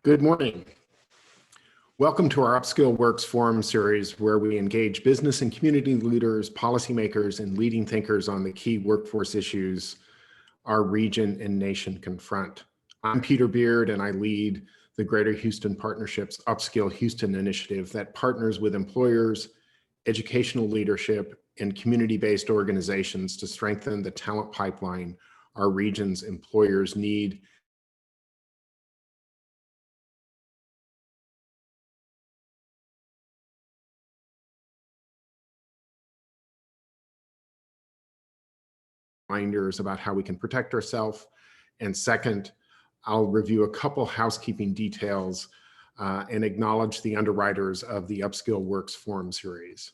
Good morning. Welcome to our UpSkill Works Forum series, where we engage business and community leaders, policymakers, and leading thinkers on the key workforce issues our region and nation confront. I'm Peter Beard, and I lead the Greater Houston Partnership's UpSkill Houston initiative that partners with employers, educational leadership, and community-based organizations to strengthen the talent pipeline our region's employers need reminders about how we can protect ourselves. And second, I'll review a couple housekeeping details and acknowledge the underwriters of the UpSkill Works Forum series.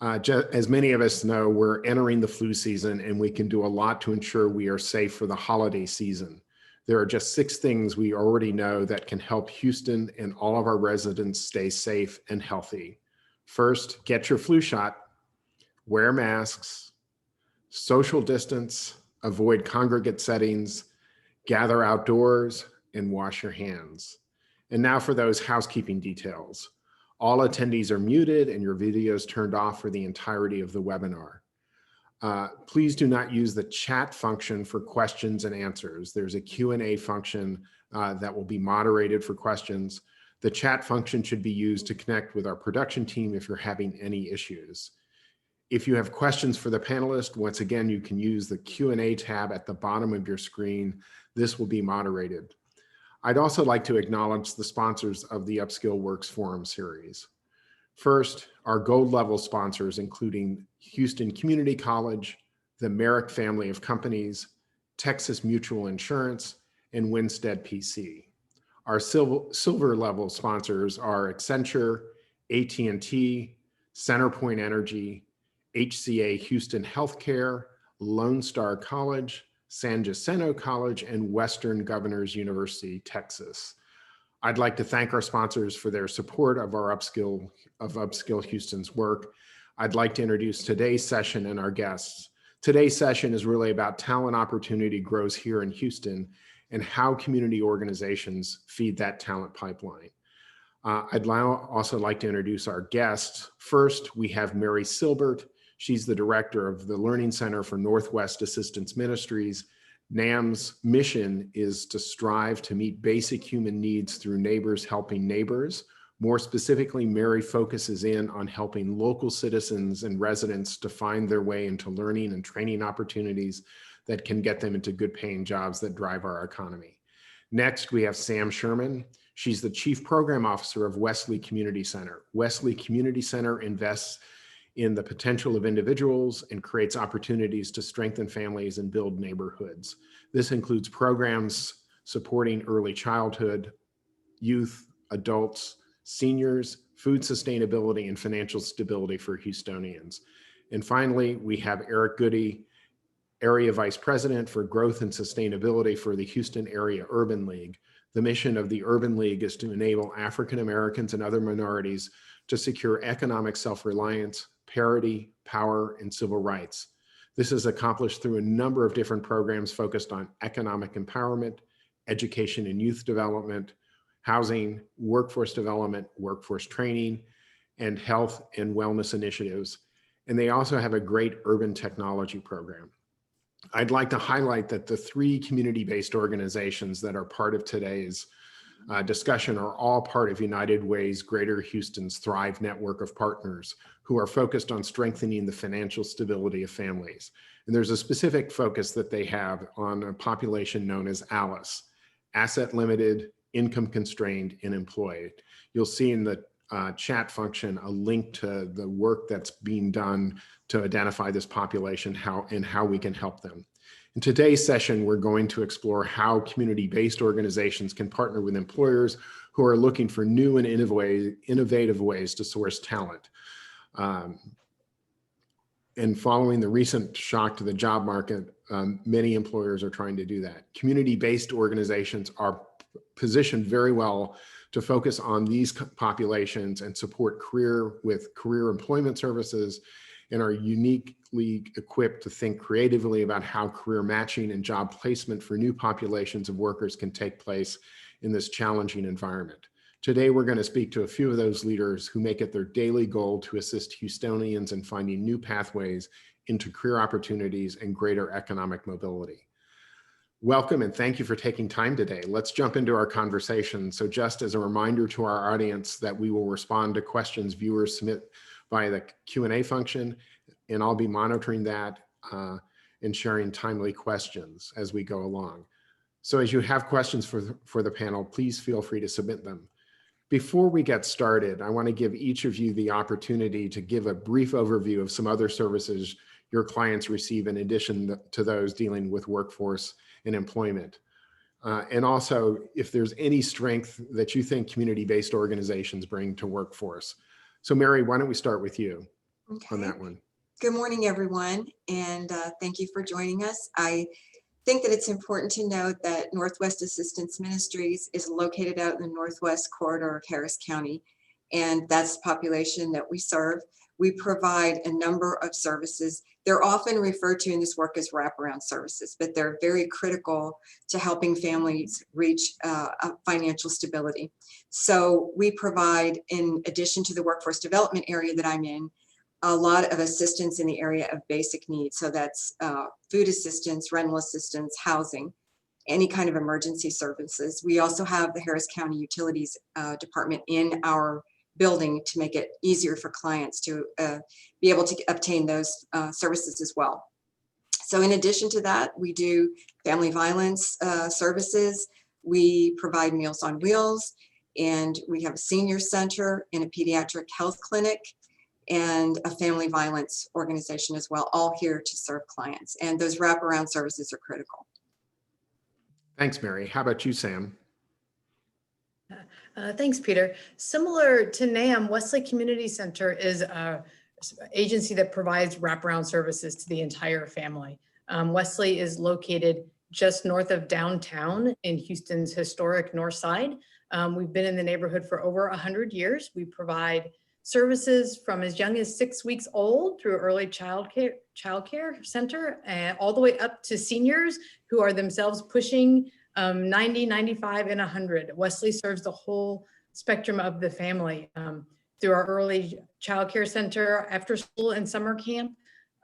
As many of us know, we're entering the flu season, and we can do a lot to ensure we are safe for the holiday season. There are just 6 things we already know that can help Houston and all of our residents stay safe and healthy. First, get your flu shot, wear masks, social distance, avoid congregate settings, gather outdoors, and wash your hands. And now for those housekeeping details. All attendees are muted and your videos turned off for the entirety of the webinar. Please do not use the chat function for questions and answers. There's a Q&A function that will be moderated for questions. The chat function should be used to connect with our production team if you're having any issues. If you have questions for the panelists, once again, you can use the Q&A tab at the bottom of your screen. This will be moderated. I'd also like to acknowledge the sponsors of the UpSkill Works Forum series. First, our gold level sponsors, including Houston Community College, the Merrick family of companies, Texas Mutual Insurance, and Winstead PC. Our silver level sponsors are Accenture, AT&T, Centerpoint Energy, HCA Houston Healthcare, Lone Star College, San Jacinto College, and Western Governors University, Texas. I'd like to thank our sponsors for their support of our UpSkill Houston's work. I'd like to introduce today's session and our guests. Today's session is really about talent opportunity grows here in Houston and how community organizations feed that talent pipeline. I'd now also like to introduce our guests. First, we have Mary Silbert. She's the director of the Learning Center for Northwest Assistance Ministries. NAM's mission is to strive to meet basic human needs through neighbors helping neighbors. More specifically, Mary focuses in on helping local citizens and residents to find their way into learning and training opportunities that can get them into good paying jobs that drive our economy. Next, we have Sam Sherman. She's the Chief Program Officer of Wesley Community Center. Wesley Community Center invests in the potential of individuals and creates opportunities to strengthen families and build neighborhoods. This includes programs supporting early childhood, youth, adults, seniors, food sustainability, and financial stability for Houstonians. And finally, we have Eric Goodie, Area Vice President for Growth and Sustainability for the Houston Area Urban League. The mission of the Urban League is to enable African Americans and other minorities to secure economic self-reliance, parity, power, and civil rights. This is accomplished through a number of different programs focused on economic empowerment, education and youth development, housing, workforce development, workforce training, and health and wellness initiatives. And they also have a great urban technology program. I'd like to highlight that the 3 community-based organizations that are part of today's discussion are all part of United Way's Greater Houston's Thrive network of partners who are focused on strengthening the financial stability of families. And there's a specific focus that they have on a population known as ALICE, asset limited, income constrained, and employed. You'll see in the chat function a link to the work that's being done to identify this population and how we can help them. In today's session, we're going to explore how community-based organizations can partner with employers who are looking for new and innovative ways to source talent. And following the recent shock to the job market, many employers are trying to do that. Community-based organizations are positioned very well to focus on these populations and support career employment services and are uniquely equipped to think creatively about how career matching and job placement for new populations of workers can take place in this challenging environment. Today, we're going to speak to a few of those leaders who make it their daily goal to assist Houstonians in finding new pathways into career opportunities and greater economic mobility. Welcome and thank you for taking time today. Let's jump into our conversation. So just as a reminder to our audience that we will respond to questions viewers submit via the Q&A function, and I'll be monitoring that and sharing timely questions as we go along. So as you have questions for the panel, please feel free to submit them. Before we get started, I want to give each of you the opportunity to give a brief overview of some other services your clients receive in addition to those dealing with workforce and employment. And also, if there's any strength that you think community-based organizations bring to workforce. So Mary, why don't we start with you on that one? Good morning, everyone, and thank you for joining us. I think that it's important to note that Northwest Assistance Ministries is located out in the Northwest corridor of Harris County, and that's the population that we serve. We provide a number of services. They're often referred to in this work as wraparound services, but they're very critical to helping families reach financial stability. So we provide, in addition to the workforce development area that I'm in, a lot of assistance in the area of basic needs. So that's food assistance, rental assistance, housing, any kind of emergency services. We also have the Harris County Utilities Department in our building to make it easier for clients to be able to obtain those services as well. So in addition to that, we do family violence services. We provide Meals on Wheels, and we have a senior center and a pediatric health clinic and a family violence organization as well, all here to serve clients. And those wraparound services are critical. Thanks, Mary. How about you, Sam? Thanks, Peter. Similar to NAM, Wesley Community Center is an agency that provides wraparound services to the entire family. Wesley is located just north of downtown in Houston's historic North Side. We've been in the neighborhood for over 100 years. We provide services from as young as 6 weeks old through early child care center, all the way up to seniors who are themselves pushing 90, 95, and 100. Wesley serves the whole spectrum of the family through our early child care center, after school and summer camp,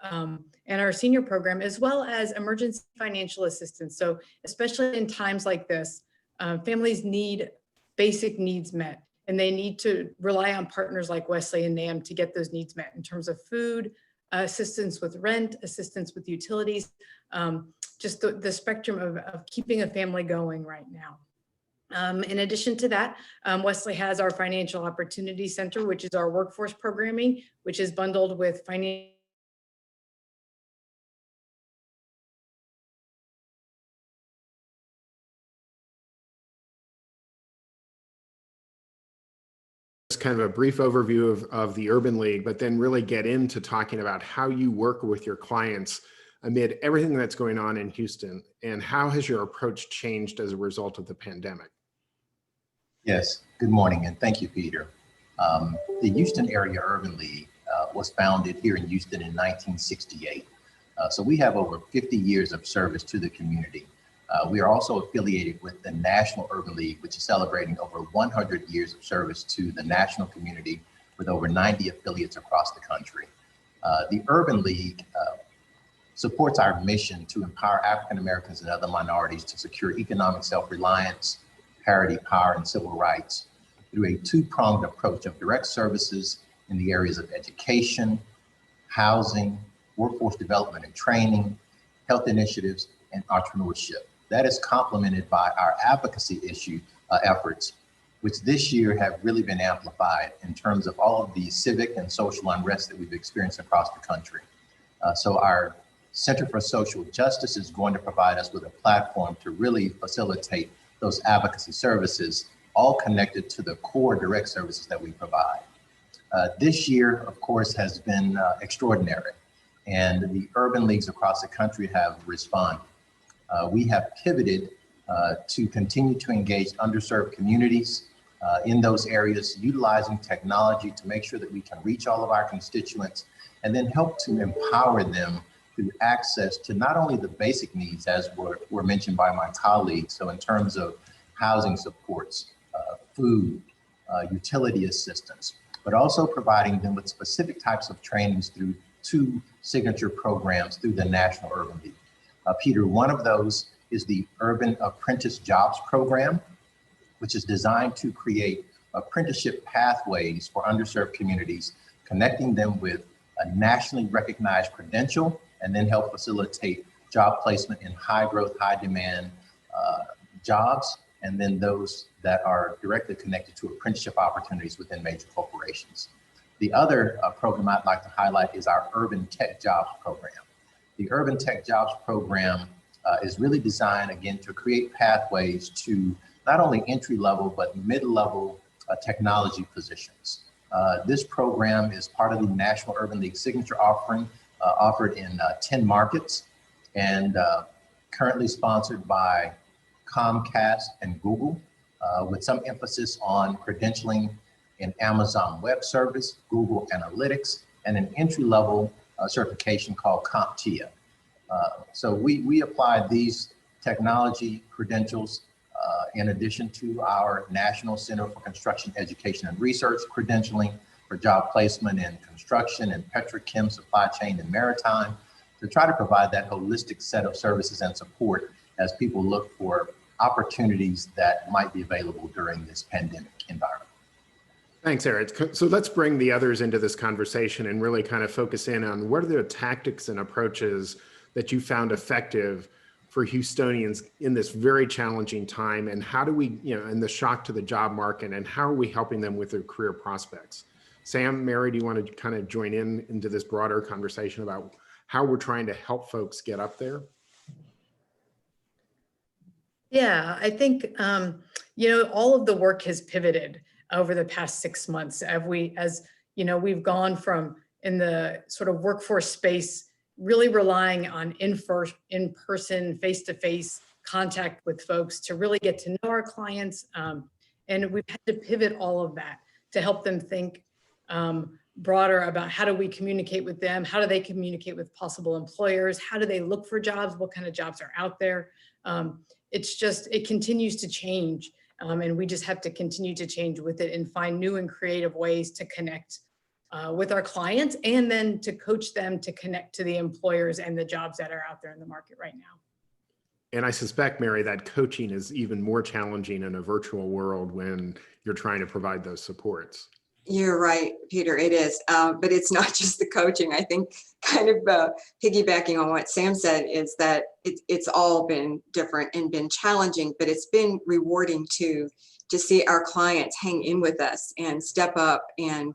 and our senior program, as well as emergency financial assistance. So especially in times like this, families need basic needs met, and they need to rely on partners like Wesley and NAM to get those needs met in terms of food, assistance with rent, assistance with utilities, just the spectrum of keeping a family going right now. In addition to that, Wesley has our Financial Opportunity Center, which is our workforce programming, which is bundled with financial. Kind of a brief overview of the Urban League, but then really get into talking about how you work with your clients amid everything that's going on in Houston, and how has your approach changed as a result of the pandemic? Yes, good morning, and thank you, Peter. The Houston Area Urban League was founded here in Houston in 1968. So we have over 50 years of service to the community. We are also affiliated with the National Urban League, which is celebrating over 100 years of service to the national community with over 90 affiliates across the country. The Urban League supports our mission to empower African Americans and other minorities to secure economic self-reliance, parity, power, and civil rights through a two-pronged approach of direct services in the areas of education, housing, workforce development and training, health initiatives, and entrepreneurship. That is complemented by our advocacy efforts, which this year have really been amplified in terms of all of the civic and social unrest that we've experienced across the country. So our Center for Social Justice is going to provide us with a platform to really facilitate those advocacy services, all connected to the core direct services that we provide. This year, of course, has been extraordinary, and the urban leagues across the country have responded. We have pivoted to continue to engage underserved communities in those areas, utilizing technology to make sure that we can reach all of our constituents and then help to empower them through access to not only the basic needs as were mentioned by my colleagues, so in terms of housing supports, food, utility assistance, but also providing them with specific types of trainings through 2 signature programs through the National Urban League. Peter, one of those is the Urban Apprentice Jobs Program, which is designed to create apprenticeship pathways for underserved communities, connecting them with a nationally recognized credential, and then help facilitate job placement in high growth, high demand jobs, and then those that are directly connected to apprenticeship opportunities within major corporations. The other program I'd like to highlight is our Urban Tech Jobs Program. The Urban Tech Jobs Program is really designed, again, to create pathways to not only entry-level, but mid-level technology positions. This program is part of the National Urban League Signature offering, offered in 10 markets, and currently sponsored by Comcast and Google, with some emphasis on credentialing in Amazon Web Service, Google Analytics, and an entry-level certification called CompTIA. So we applied these technology credentials in addition to our National Center for Construction Education and Research credentialing for job placement in construction and petrochem, supply chain, and maritime, to try to provide that holistic set of services and support as people look for opportunities that might be available during this pandemic environment. Thanks, Eric. So let's bring the others into this conversation and really kind of focus in on what are the tactics and approaches that you found effective for Houstonians in this very challenging time, and how do we, and the shock to the job market, and how are we helping them with their career prospects? Sam, Mary, do you want to kind of join into this broader conversation about how we're trying to help folks get up there? Yeah, I think, all of the work has pivoted over the past 6 months. We've gone from, in the sort of workforce space, really relying on in-person, face-to-face contact with folks to really get to know our clients. And we've had to pivot all of that to help them think broader about how do we communicate with them? How do they communicate with possible employers? How do they look for jobs? What kind of jobs are out there? It continues to change. And we just have to continue to change with it and find new and creative ways to connect with our clients, and then to coach them to connect to the employers and the jobs that are out there in the market right now. And I suspect, Mary, that coaching is even more challenging in a virtual world when you're trying to provide those supports. You're right, Peter, it is. But it's not just the coaching. I think kind of piggybacking on what Sam said is that it's all been different and been challenging, but it's been rewarding too, to see our clients hang in with us and step up and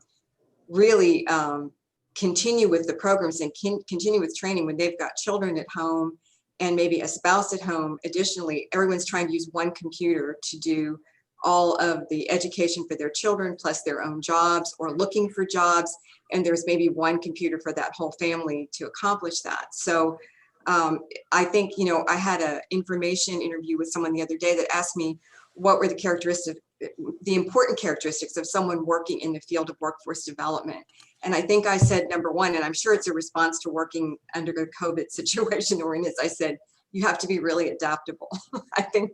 really continue with the programs and continue with training when they've got children at home and maybe a spouse at home. Additionally, everyone's trying to use one computer to do all of the education for their children, plus their own jobs or looking for jobs. And there's maybe one computer for that whole family to accomplish that. So I think, I had an information interview with someone the other day that asked me what were the important characteristics of someone working in the field of workforce development. And I think I said, number one, and I'm sure it's a response to working under the COVID situation we're in, is I said, you have to be really adaptable. I think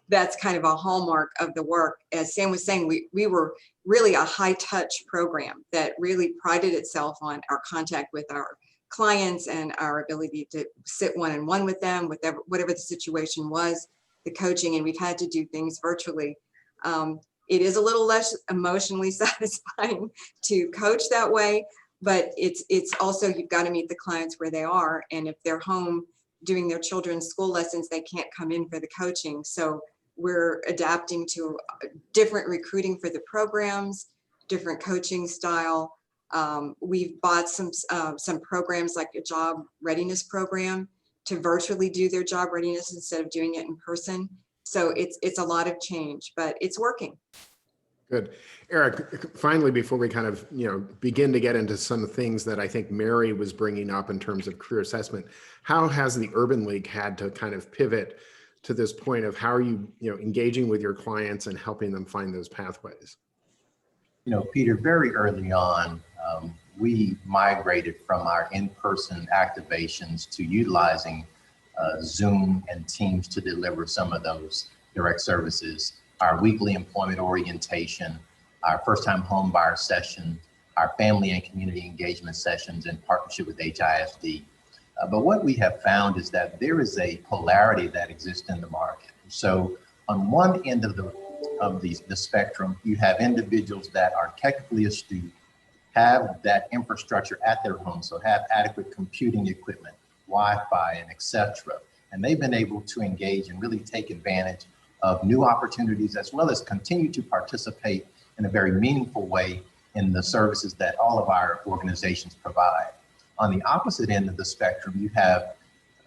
that's kind of a hallmark of the work. As Sam was saying, we were really a high touch program that really prided itself on our contact with our clients and our ability to sit one-on-one with them, with whatever the situation was, the coaching, and we've had to do things virtually. It is a little less emotionally satisfying to coach that way, but it's also, you've got to meet the clients where they are. And if they're home doing their children's school lessons, they can't come in for the coaching. So we're adapting to different recruiting for the programs, different coaching style. We've bought some programs like a job readiness program to virtually do their job readiness instead of doing it in person. So it's a lot of change, but it's working. Good. Eric, finally, before we kind of, begin to get into some things that I think Mary was bringing up in terms of career assessment, how has the Urban League had to kind of pivot to this point of how are you, engaging with your clients and helping them find those pathways? Peter, very early on, we migrated from our in-person activations to utilizing Zoom and Teams to deliver some of those direct services. Our weekly employment orientation, our first-time home buyer session, our family and community engagement sessions in partnership with HISD. But what we have found is that there is a polarity that exists in the market. So on one end of the spectrum, you have individuals that are technically astute, have that infrastructure at their home, so have adequate computing equipment, Wi-Fi, and etc. And they've been able to engage and really take advantage of new opportunities, as well as continue to participate in a very meaningful way in the services that all of our organizations provide. On the opposite end of the spectrum, you have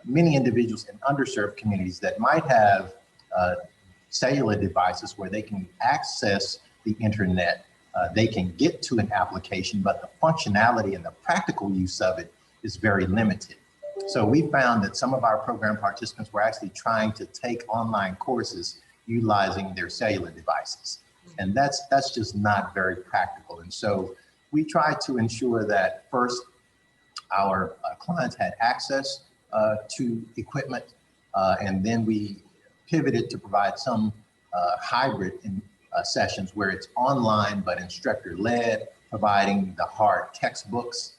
many individuals in underserved communities that might have cellular devices where they can access the internet, they can get to an application, but the functionality and the practical use of it is very limited. So we found that some of our program participants were actually trying to take online courses utilizing their cellular devices. And that's just not very practical. And so we tried to ensure that first, our clients had access to equipment, and then we pivoted to provide some hybrid sessions where it's online but instructor-led, providing the hard textbooks,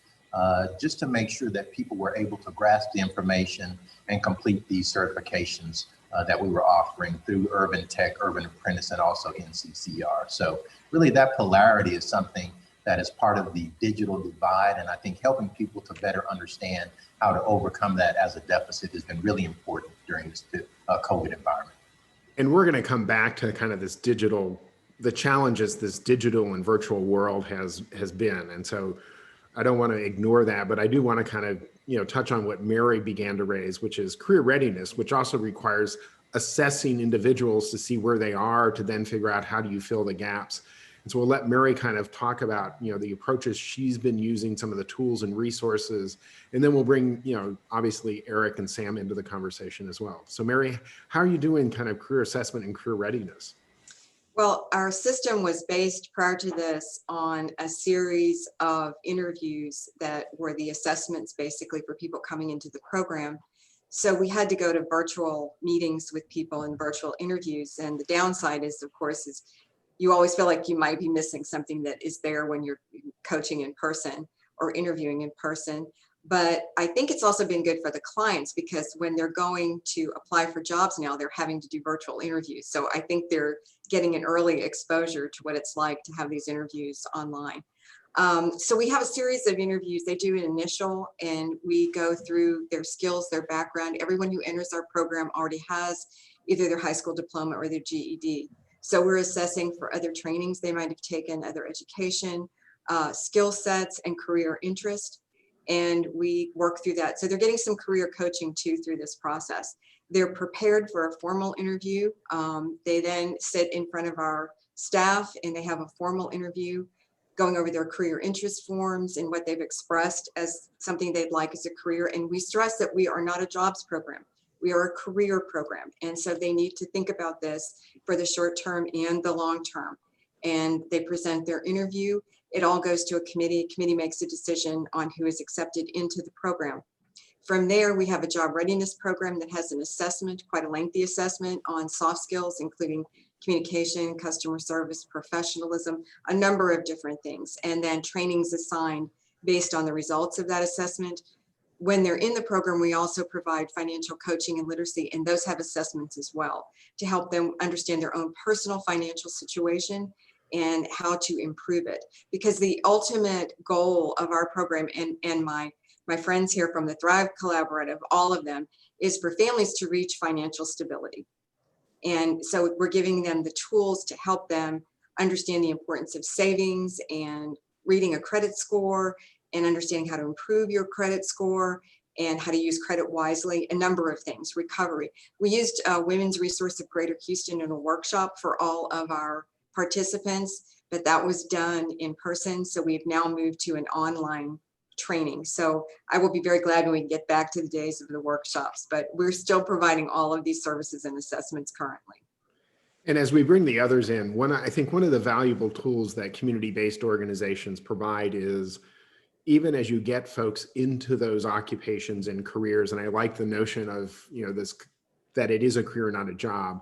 just to make sure that people were able to grasp the information and complete these certifications that we were offering through Urban Tech, Urban Apprentice, and also NCCR. So really that polarity is something that is part of the digital divide, and I think helping people to better understand how to overcome that as a deficit has been really important during this COVID environment. And we're going to come back to kind of this digital, the challenges this digital and virtual world has been. And so I don't want to ignore that, but I do want to kind of, touch on what Mary began to raise, which is career readiness, which also requires assessing individuals to see where they are, to then figure out how do you fill the gaps. And so we'll let Mary kind of talk about, the approaches she's been using, some of the tools and resources, and then we'll bring, obviously Eric and Sam into the conversation as well. So Mary, how are you doing kind of career assessment and career readiness? Well, our system was based prior to this on a series of interviews that were the assessments basically for people coming into the program. So we had to go to virtual meetings with people and virtual interviews. And the downside is, of course, is you always feel like you might be missing something that is there when you're coaching in person or interviewing in person. But I think it's also been good for the clients, because when they're going to apply for jobs now, they're having to do virtual interviews. So I think they're getting an early exposure to what it's like to have these interviews online. So we have a series of interviews. They do an initial, and we go through their skills, their background. Everyone who enters our program already has either their high school diploma or their GED. So we're assessing for other trainings they might have taken, other education, skill sets, and career interest. And we work through that. So they're getting some career coaching too through this process. They're prepared for a formal interview. They then sit in front of our staff and they have a formal interview going over their career interest forms and what they've expressed as something they'd like as a career. And we stress that we are not a jobs program. We are a career program. And so they need to think about this for the short term and the long term. And they present their interview. It all goes to a committee. Committee makes a decision on who is accepted into the program. From there, we have a job readiness program that has an assessment, quite a lengthy assessment on soft skills, including communication, customer service, professionalism, a number of different things. And then trainings assigned based on the results of that assessment. When they're in the program, we also provide financial coaching and literacy, and those have assessments as well to help them understand their own personal financial situation and how to improve it. Because the ultimate goal of our program, and my friends here from the Thrive Collaborative, all of them, is for families to reach financial stability. And so we're giving them the tools to help them understand the importance of savings and reading a credit score and understanding how to improve your credit score and how to use credit wisely, a number of things, recovery. We used Women's Resource of Greater Houston in a workshop for all of our participants, but that was done in person. So we've now moved to an online training. So I will be very glad when we get back to the days of the workshops, but we're still providing all of these services and assessments currently. And as we bring the others in, I think one of the valuable tools that community-based organizations provide is, even as you get folks into those occupations and careers, and I like the notion of, that it is a career, not a job,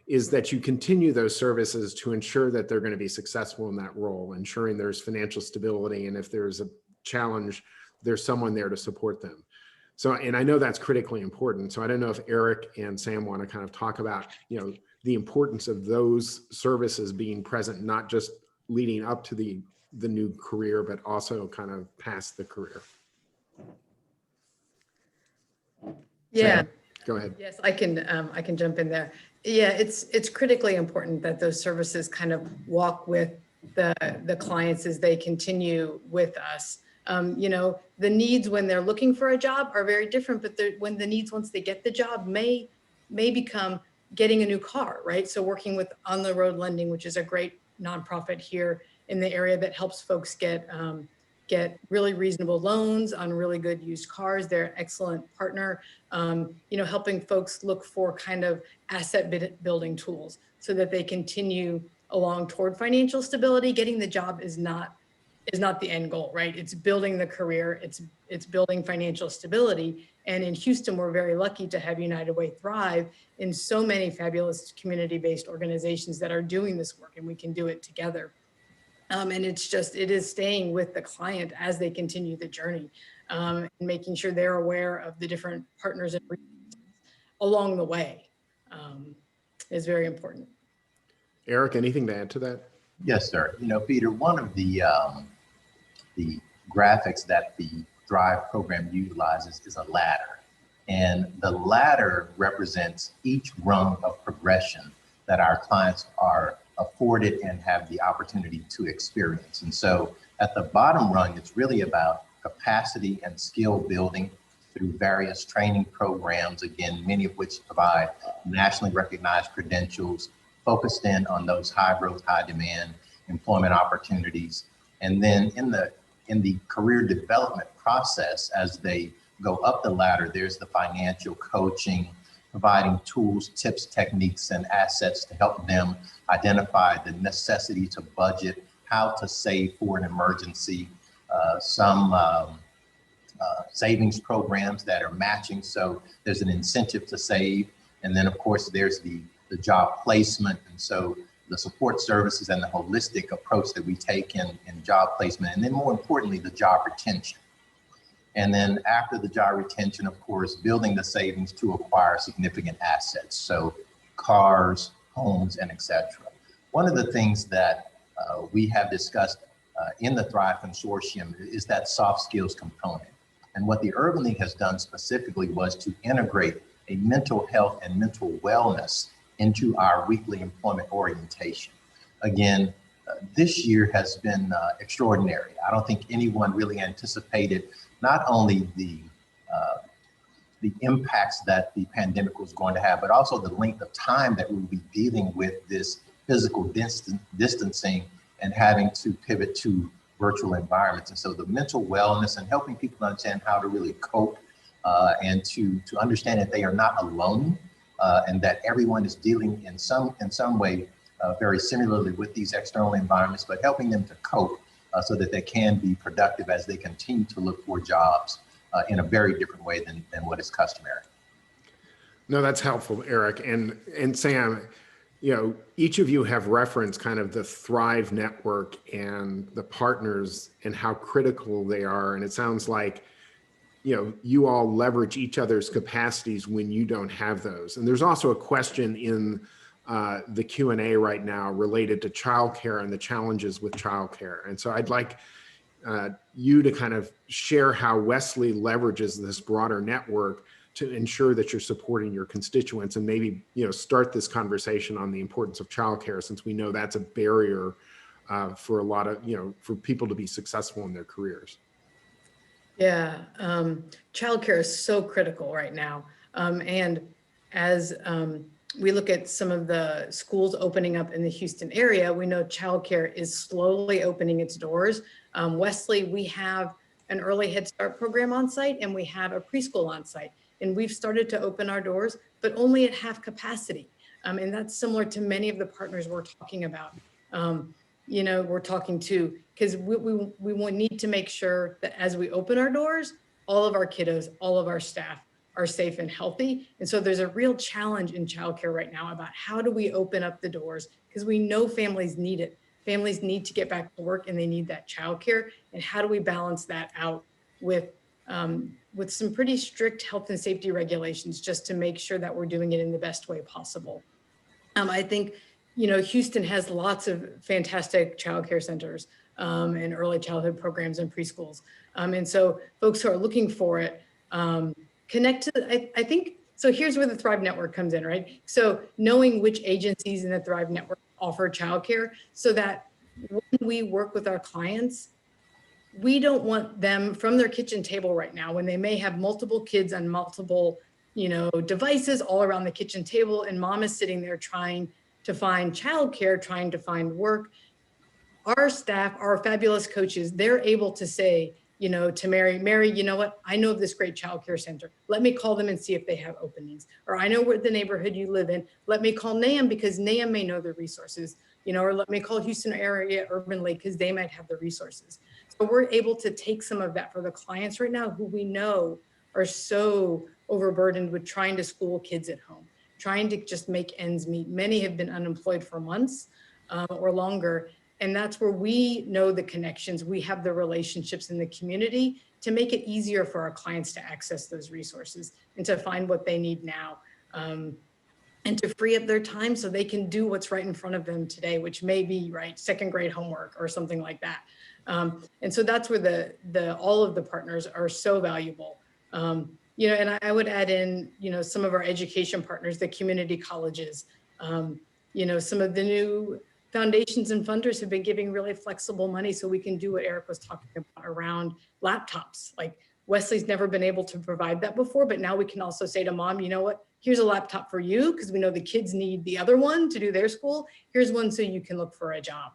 is that you continue those services to ensure that they're going to be successful in that role, ensuring there's financial stability. And if there's a challenge, there's someone there to support them. So, and I know that's critically important. So I don't know if Eric and Sam want to kind of talk about, the importance of those services being present, not just leading up to the new career, but also kind of past the career. Yeah. Sam, go ahead. Yes, I can jump in there. Yeah, it's critically important that those services kind of walk with the clients as they continue with us. The needs when they're looking for a job are very different, but when the needs once they get the job may become getting a new car, right? So working with On the Road Lending, which is a great nonprofit here in the area that helps folks get really reasonable loans on really good used cars. They're an excellent partner, helping folks look for kind of asset building tools so that they continue along toward financial stability. Getting the job is not the end goal, right? It's building the career, it's building financial stability. And in Houston, we're very lucky to have United Way thrive in so many fabulous community-based organizations that are doing this work, and we can do it together. And it is staying with the client as they continue the journey, and making sure they're aware of the different partners and along the way is very important. Eric, anything to add to that? Yes, sir. Peter, one of the graphics that the Thrive program utilizes is a ladder. And the ladder represents each rung of progression that our clients are afforded and have the opportunity to experience. And so at the bottom rung, it's really about capacity and skill building through various training programs, again, many of which provide nationally recognized credentials, focused in on those high growth, high demand employment opportunities. And then in the career development process, as they go up the ladder, there's the financial coaching, providing tools, tips, techniques, and assets to help them identify the necessity to budget, how to save for an emergency, some savings programs that are matching. So there's an incentive to save. And then of course, there's the job placement. And so the support services and the holistic approach that we take in job placement. And then more importantly, the job retention. And then after the job retention, of course, building the savings to acquire significant assets. So cars, homes, and etc. One of the things that we have discussed in the Thrive Consortium is that soft skills component. And what the Urban League has done specifically was to integrate a mental health and mental wellness into our weekly employment orientation. Again, this year has been extraordinary. I don't think anyone really anticipated not only the impacts that the pandemic was going to have, but also the length of time that we will be dealing with this physical distancing and having to pivot to virtual environments. And so the mental wellness and helping people understand how to really cope and to understand that they are not alone and that everyone is dealing in some way very similarly with these external environments, but helping them to cope so that they can be productive as they continue to look for jobs in a very different way than what is customary. No, that's helpful, Eric. And Sam, each of you have referenced kind of the Thrive Network and the partners and how critical they are. And it sounds like, you all leverage each other's capacities when you don't have those. And there's also a question in the Q&A right now related to childcare and the challenges with childcare. And so I'd like you to kind of share how Wesley leverages this broader network to ensure that you're supporting your constituents, and maybe start this conversation on the importance of childcare, since we know that's a barrier for a lot of for people to be successful in their careers. Yeah, childcare is so critical right now, and as we look at some of the schools opening up in the Houston area, we know childcare is slowly opening its doors. Wesley, we have an early Head Start program on site, and we have a preschool on site. And we've started to open our doors, but only at half capacity. And that's similar to many of the partners we're talking about. We're talking to, because we need to make sure that as we open our doors, all of our kiddos, all of our staff are safe and healthy. And so there's a real challenge in childcare right now about how do we open up the doors, because we know families need it. Families need to get back to work and they need that childcare. And how do we balance that out with some pretty strict health and safety regulations, just to make sure that we're doing it in the best way possible. I think, Houston has lots of fantastic childcare centers and early childhood programs and preschools. And so folks who are looking for it, connect to, I think, so here's where the Thrive Network comes in, right? So knowing which agencies in the Thrive Network offer childcare, so that when we work with our clients, we don't want them from their kitchen table right now, when they may have multiple kids on multiple, devices all around the kitchen table, and mom is sitting there trying to find childcare, trying to find work. Our staff, our fabulous coaches, they're able to say, to Mary, you know what? I know of this great childcare center. Let me call them and see if they have openings. Or I know where the neighborhood you live in. Let me call NAM, because NAM may know the resources, or let me call Houston area Urban League, because they might have the resources. So we're able to take some of that for the clients right now, who we know are so overburdened with trying to school kids at home, trying to just make ends meet. Many have been unemployed for months or longer. And that's where we know the connections. We have the relationships in the community to make it easier for our clients to access those resources and to find what they need now, and to free up their time so they can do what's right in front of them today, which may be second grade homework or something like that. And so that's where all of the partners are so valuable. And I would add in, some of our education partners, the community colleges, some of the new foundations and funders have been giving really flexible money so we can do what Eric was talking about around laptops. Like Wesley's never been able to provide that before, but now we can also say to mom, you know what, here's a laptop for you, because we know the kids need the other one to do their school. Here's one so you can look for a job.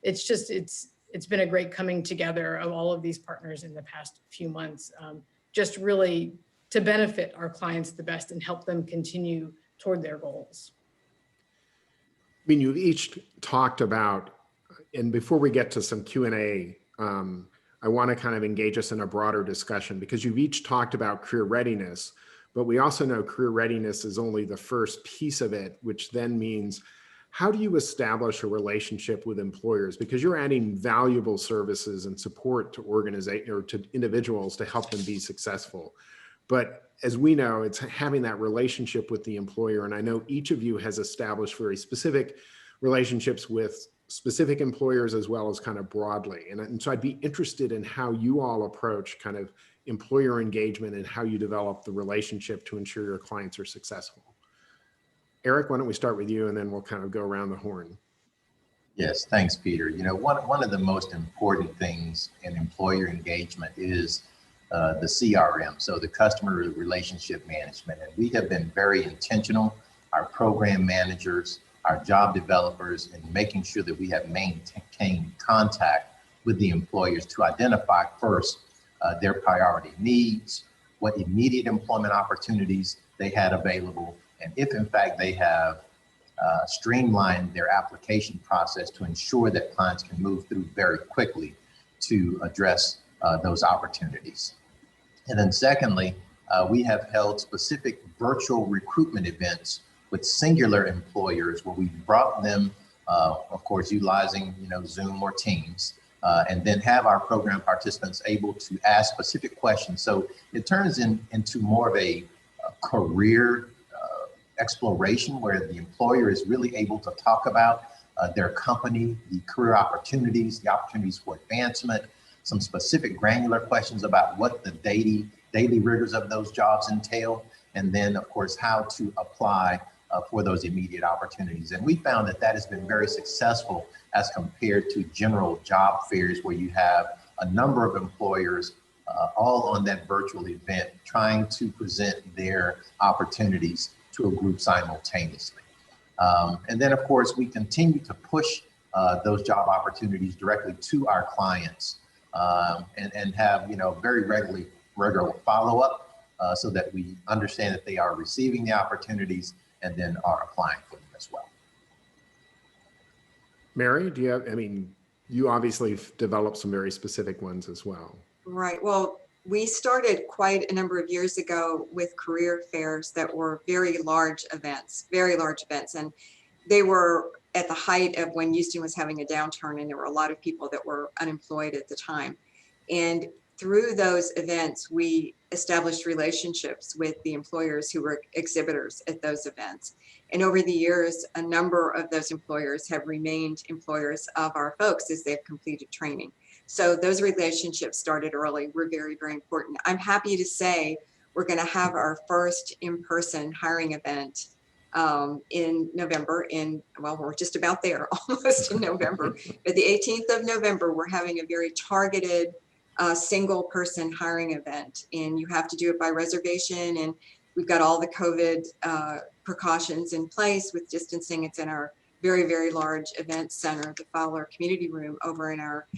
It's been a great coming together of all of these partners in the past few months, just really to benefit our clients the best and help them continue toward their goals. I mean, you've each talked about, and before we get to some Q&A, I want to kind of engage us in a broader discussion, because you've each talked about career readiness, but we also know career readiness is only the first piece of it, which then means, how do you establish a relationship with employers? Because you're adding valuable services and support to organizations or to individuals to help them be successful. But as we know, it's having that relationship with the employer. And I know each of you has established very specific relationships with specific employers as well as kind of broadly. And so I'd be interested in how you all approach kind of employer engagement and how you develop the relationship to ensure your clients are successful. Eric, why don't we start with you, and then we'll kind of go around the horn. Yes, thanks, Peter. One of the most important things in employer engagement is the CRM, so the customer relationship management. And we have been very intentional, our program managers, our job developers, in making sure that we have maintained contact with the employers to identify first their priority needs, what immediate employment opportunities they had available, and if in fact they have streamlined their application process to ensure that clients can move through very quickly to address those opportunities. And then secondly, we have held specific virtual recruitment events with singular employers where we brought them, of course, utilizing Zoom or Teams, and then have our program participants able to ask specific questions. So it turns into more of a career exploration, where the employer is really able to talk about their company, the career opportunities, the opportunities for advancement, some specific granular questions about what the daily rigors of those jobs entail, and then of course how to apply for those immediate opportunities. And we found that has been very successful as compared to general job fairs, where you have a number of employers all on that virtual event trying to present their opportunities to a group simultaneously. And then of course we continue to push those job opportunities directly to our clients and have, very regular follow-up so that we understand that they are receiving the opportunities and then are applying for them as well. Mary, do you have, you obviously developed some very specific ones as well. Right. Well, we started quite a number of years ago with career fairs that were very large events. And they were at the height of when Houston was having a downturn, and there were a lot of people that were unemployed at the time. And through those events, we established relationships with the employers who were exhibitors at those events. And over the years, a number of those employers have remained employers of our folks as they've completed training. So those relationships started early. Were very, very important. I'm happy to say we're going to have our first in-person hiring event in November. Well, we're just about there, almost in November. But the 18th of November, we're having a very targeted single person hiring event, and you have to do it by reservation. And we've got all the COVID precautions in place with distancing. It's in our very, very large event center, the Fowler Community Room over in our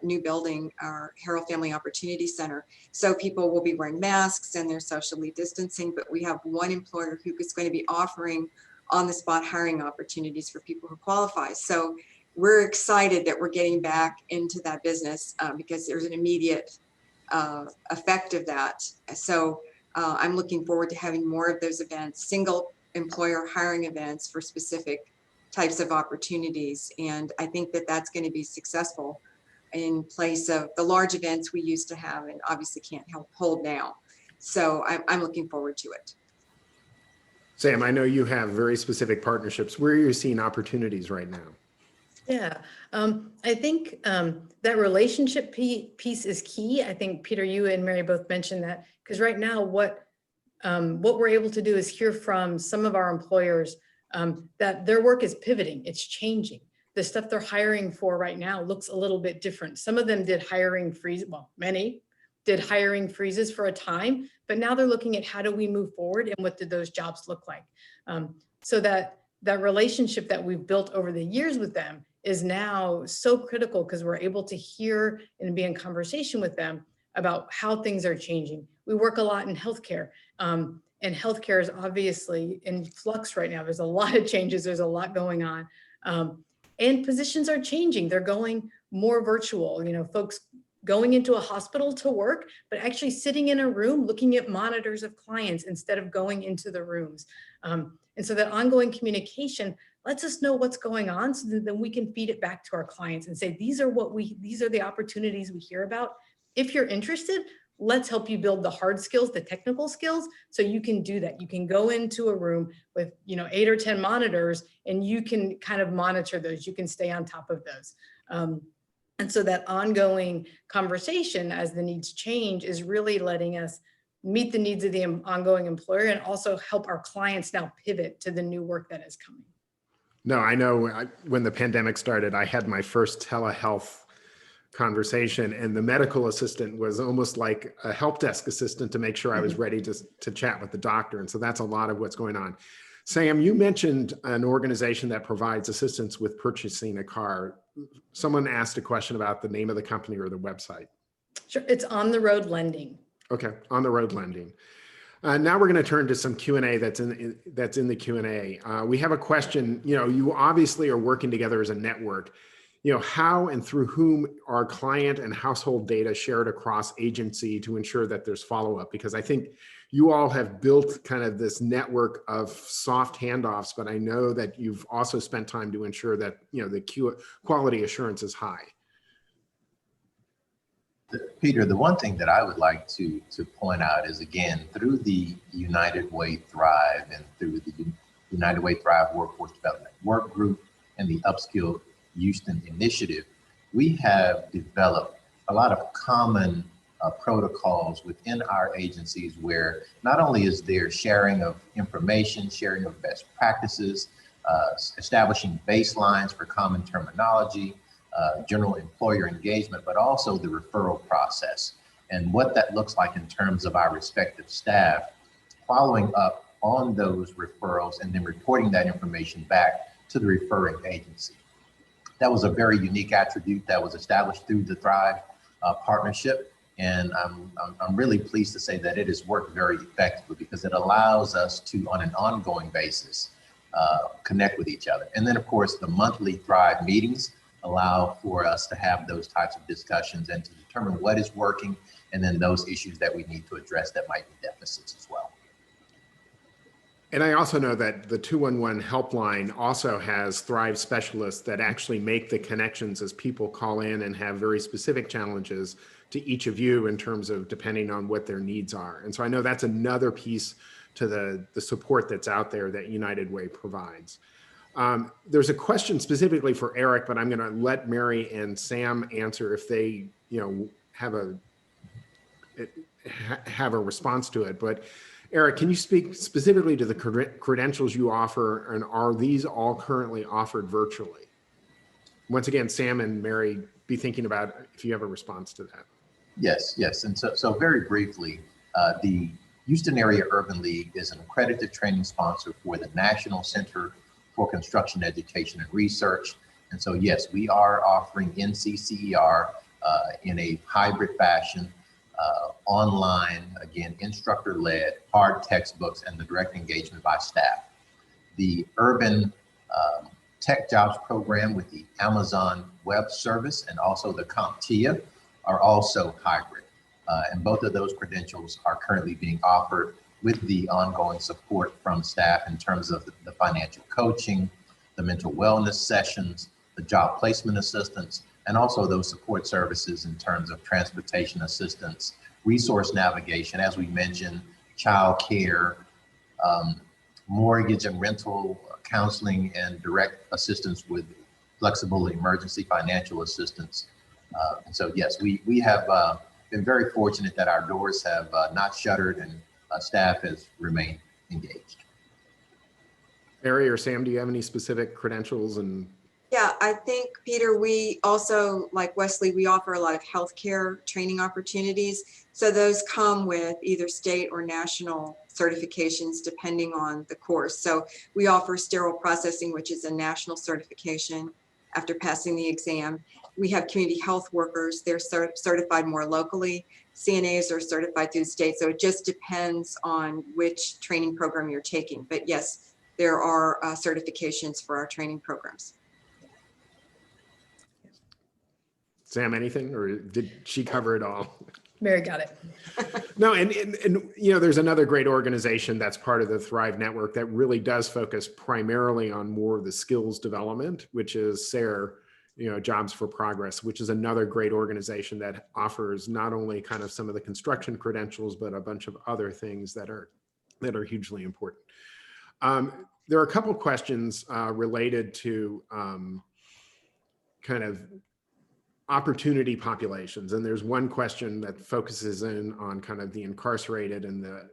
new building, our Harrell Family Opportunity Center. So people will be wearing masks and they're socially distancing, but we have one employer who is going to be offering on-the-spot hiring opportunities for people who qualify. So we're excited that we're getting back into that business because there's an immediate effect of that. So I'm looking forward to having more of those events, single employer hiring events for specific types of opportunities. And I think that that's going to be successful in place of the large events we used to have and obviously can't hold now. So I'm looking forward to it. Sam, I know you have very specific partnerships. Where are you seeing opportunities right now? Yeah, I think that relationship piece is key. I think, Peter, you and Mary both mentioned that, because right now what we're able to do is hear from some of our employers that their work is pivoting, it's changing. The stuff they're hiring for right now looks a little bit different. Some of them did hiring freeze, well, many did hiring freezes for a time, but now they're looking at how do we move forward and what did those jobs look like? So that relationship that we've built over the years with them is now so critical because we're able to hear and be in conversation with them about how things are changing. We work a lot in healthcare, and healthcare is obviously in flux right now. There's a lot of changes, there's a lot going on. And positions are changing. They're going more virtual, folks going into a hospital to work, but actually sitting in a room looking at monitors of clients instead of going into the rooms. And so that ongoing communication lets us know what's going on so that then we can feed it back to our clients and say, these are the opportunities we hear about. If you're interested, let's help you build the hard skills, the technical skills, so you can do that. You can go into a room with 8 or 10 monitors and you can kind of monitor those. You can stay on top of those. And so that ongoing conversation as the needs change is really letting us meet the needs of the ongoing employer and also help our clients now pivot to the new work that is coming. No, I know when the pandemic started, I had my first telehealth conversation and the medical assistant was almost like a help desk assistant to make sure I was ready to chat with the doctor. And so that's a lot of what's going on. Sam, you mentioned an organization that provides assistance with purchasing a car. Someone asked a question about the name of the company or the website. Sure, it's On the Road Lending. Okay, On the Road Lending. Now we're going to turn to some Q&A that's in the Q&A. We have a question. You obviously are working together as a network. How and through whom are client and household data shared across agency to ensure that there's follow-up? Because I think you all have built kind of this network of soft handoffs, but I know that you've also spent time to ensure that the quality assurance is high. Peter, the one thing that I would like to point out is, again, through the United Way Thrive and through the United Way Thrive Workforce Development Work Group and the UpSkill Houston initiative, we have developed a lot of common protocols within our agencies where not only is there sharing of information, sharing of best practices, establishing baselines for common terminology, general employer engagement, but also the referral process and what that looks like in terms of our respective staff following up on those referrals and then reporting that information back to the referring agency. That was a very unique attribute that was established through the Thrive partnership. And I'm really pleased to say that it has worked very effectively because it allows us to, on an ongoing basis, connect with each other. And then, of course, the monthly Thrive meetings allow for us to have those types of discussions and to determine what is working, and then those issues that we need to address that might be deficits as well. And I also know that the 211 helpline also has Thrive specialists that actually make the connections as people call in and have very specific challenges to each of you in terms of depending on what their needs are. And so I know that's another piece to the support that's out there that United Way provides. There's a question specifically for Eric, but I'm going to let Mary and Sam answer if they, have a response to it. But Eric, can you speak specifically to the credentials you offer, and are these all currently offered virtually? Once again, Sam and Mary, be thinking about if you have a response to that. Yes. And so very briefly, the Houston Area Urban League is an accredited training sponsor for the National Center for Construction Education and Research. And so, yes, we are offering NCCER in a hybrid fashion, online, again, instructor-led, hard textbooks, and the direct engagement by staff. The Urban Tech Jobs program with the Amazon Web Service and also the CompTIA are also hybrid. And both of those credentials are currently being offered with the ongoing support from staff in terms of the financial coaching, the mental wellness sessions, the job placement assistance, and also those support services in terms of transportation assistance, resource navigation, as we mentioned, child care, mortgage and rental counseling, and direct assistance with flexible emergency financial assistance. And so, yes, we have been very fortunate that our doors have not shuttered and staff has remained engaged. Mary or Sam, do you have any specific credentials? And yeah, I think, Peter, we also, like Wesley, we offer a lot of healthcare training opportunities. So those come with either state or national certifications, depending on the course. So we offer sterile processing, which is a national certification after passing the exam. We have community health workers. They're certified more locally. CNAs are certified through the state. So it just depends on which training program you're taking. But yes, there are certifications for our training programs. Sam, anything, or did she cover it all? Mary got it. No, and there's another great organization that's part of the Thrive Network that really does focus primarily on more of the skills development, which is SARE, Jobs for Progress, which is another great organization that offers not only kind of some of the construction credentials, but a bunch of other things that are hugely important. There are a couple of questions related to kind of opportunity populations. And there's one question that focuses in on kind of the incarcerated and the,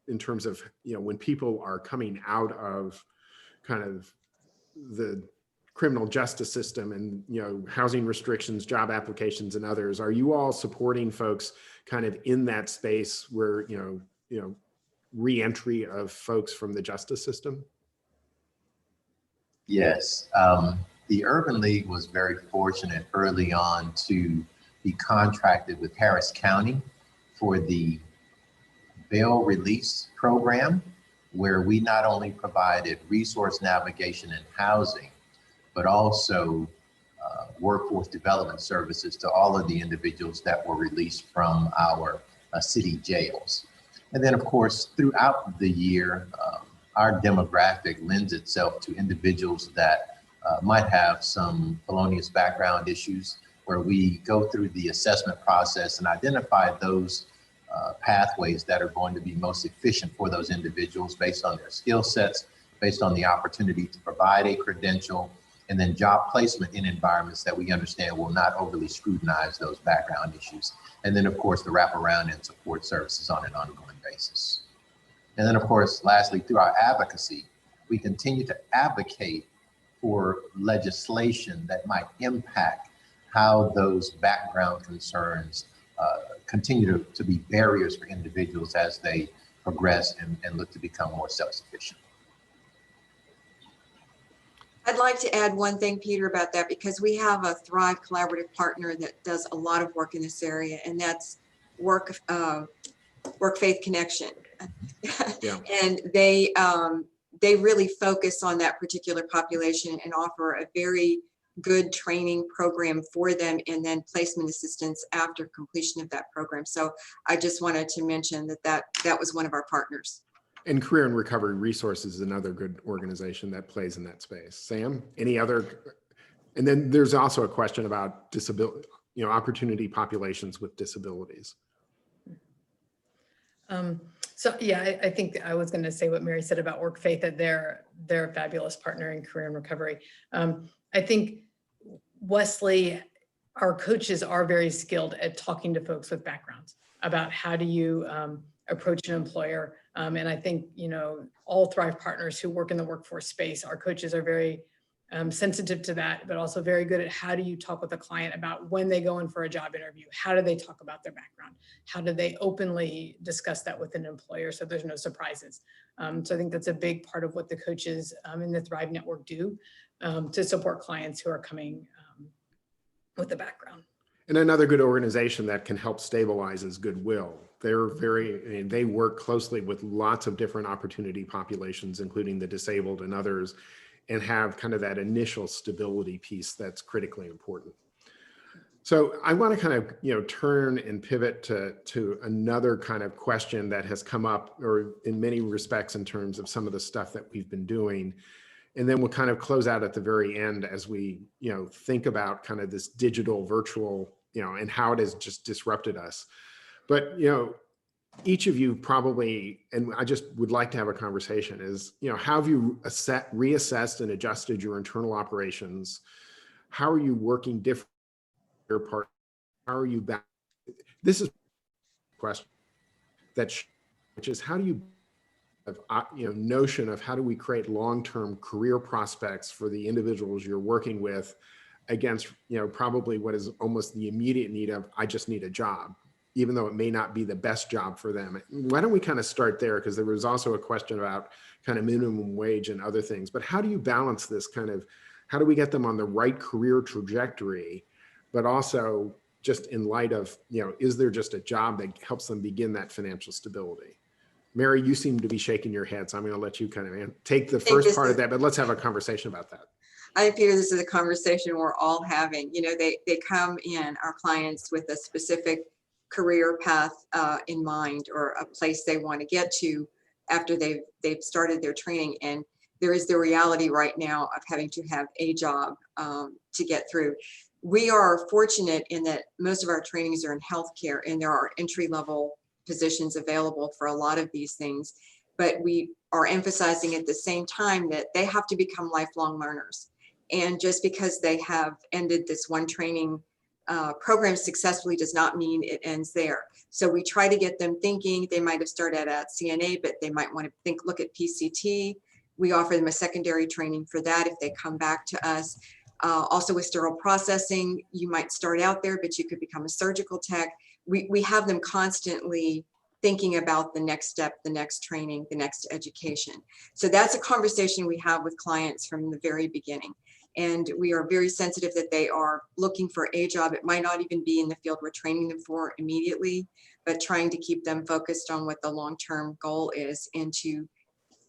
in terms of, when people are coming out of kind of the criminal justice system and, housing restrictions, job applications, and others, are you all supporting folks kind of in that space where, re-entry of folks from the justice system? Yes. The Urban League was very fortunate early on to be contracted with Harris County for the bail release program, where we not only provided resource navigation and housing, but also workforce development services to all of the individuals that were released from our city jails. And then, of course, throughout the year, our demographic lends itself to individuals that might have some felonious background issues, where we go through the assessment process and identify those pathways that are going to be most efficient for those individuals based on their skill sets, based on the opportunity to provide a credential, and then job placement in environments that we understand will not overly scrutinize those background issues. And then, of course, the wraparound and support services on an ongoing basis. And then, of course, lastly, through our advocacy, we continue to advocate for legislation that might impact how those background concerns continue to be barriers for individuals as they progress and look to become more self-sufficient. I'd like to add one thing, Peter, about that, because we have a Thrive collaborative partner that does a lot of work in this area, and that's Work Faith Connection. Yeah. And they really focus on that particular population and offer a very good training program for them, and then placement assistance after completion of that program. So I just wanted to mention that was one of our partners. And Career and Recovery Resources is another good organization that plays in that space. Sam, any other? And then there's also a question about disability, opportunity populations with disabilities. So yeah, I think I was going to say what Mary said about Work Faith, that they're a fabulous partner in Career and Recovery. I think Wesley, our coaches are very skilled at talking to folks with backgrounds about how do you approach an employer. And I think, all Thrive partners who work in the workforce space, our coaches are very sensitive to that, but also very good at how do you talk with a client about when they go in for a job interview, how do they talk about their background? How do they openly discuss that with an employer so there's no surprises? So I think that's a big part of what the coaches in the Thrive Network do to support clients who are coming with a background. And another good organization that can help stabilize is Goodwill. They work closely with lots of different opportunity populations, including the disabled and others, and have kind of that initial stability piece that's critically important. So I want to kind of, turn and pivot to another kind of question that has come up, or in many respects in terms of some of the stuff that we've been doing. And then we'll kind of close out at the very end as we, think about kind of this digital virtual, and how it has just disrupted us. But, each of you probably, and I just would like to have a conversation, is, how have you reassessed and adjusted your internal operations? How are you working different with your partner? How are you back? This is a question which is, how do you have, notion of how do we create long-term career prospects for the individuals you're working with against, probably what is almost the immediate need of, I just need a job, even though it may not be the best job for them. Why don't we kind of start there? Because there was also a question about kind of minimum wage and other things, but how do you balance this kind of, how do we get them on the right career trajectory, but also just in light of, is there just a job that helps them begin that financial stability? Mary, you seem to be shaking your head, so I'm going to let you kind of take the first part of that, but let's have a conversation about that. I think, Peter, this is a conversation we're all having. They come in, our clients, with a specific career path in mind, or a place they want to get to after they've started their training. And there is the reality right now of having to have a job to get through. We are fortunate in that most of our trainings are in healthcare, and there are entry-level positions available for a lot of these things. But we are emphasizing at the same time that they have to become lifelong learners. And just because they have ended this one training program successfully does not mean it ends there. So we try to get them thinking. They might have started at CNA, but they might want to look at PCT. We offer them a secondary training for that if they come back to us. Also with sterile processing, you might start out there, but you could become a surgical tech. We have them constantly thinking about the next step, the next training, the next education. So that's a conversation we have with clients from the very beginning. And we are very sensitive that they are looking for a job. It might not even be in the field we're training them for immediately, but trying to keep them focused on what the long-term goal is and to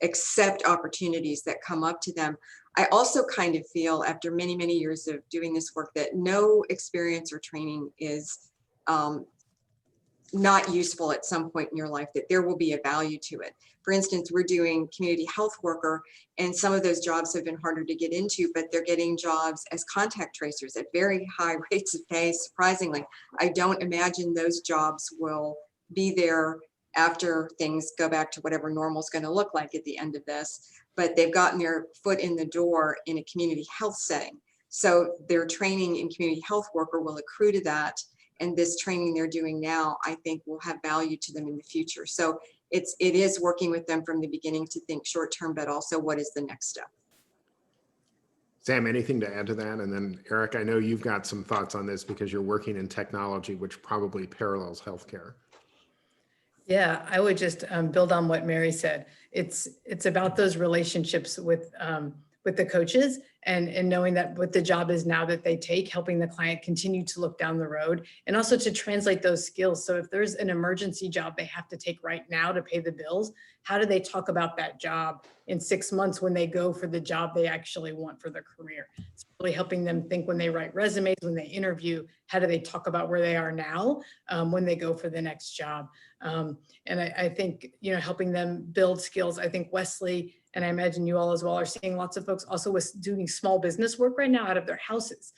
accept opportunities that come up to them. I also kind of feel, after many, many years of doing this work, that no experience or training is not useful at some point in your life, that there will be a value to it. For instance, we're doing community health worker, and some of those jobs have been harder to get into, but they're getting jobs as contact tracers at very high rates of pay, surprisingly. I don't imagine those jobs will be there after things go back to whatever normal is going to look like at the end of this, but they've gotten their foot in the door in a community health setting. So their training in community health worker will accrue to that. And this training they're doing now, I think, will have value to them in the future. So it is working with them from the beginning to think short term, but also what is the next step. Sam, anything to add to that? And then Eric, I know you've got some thoughts on this because you're working in technology, which probably parallels healthcare. Yeah, I would just build on what Mary said. It's about those relationships with the coaches, and knowing that what the job is now that they take, helping the client continue to look down the road, and also to translate those skills. So if there's an emergency job they have to take right now to pay the bills, how do they talk about that job in 6 months when they go for the job they actually want for their career? It's really helping them think when they write resumes, when they interview, how do they talk about where they are now when they go for the next job? And I think, helping them build skills. I think Wesley, and I imagine you all as well, are seeing lots of folks also with doing small business work right now out of their houses.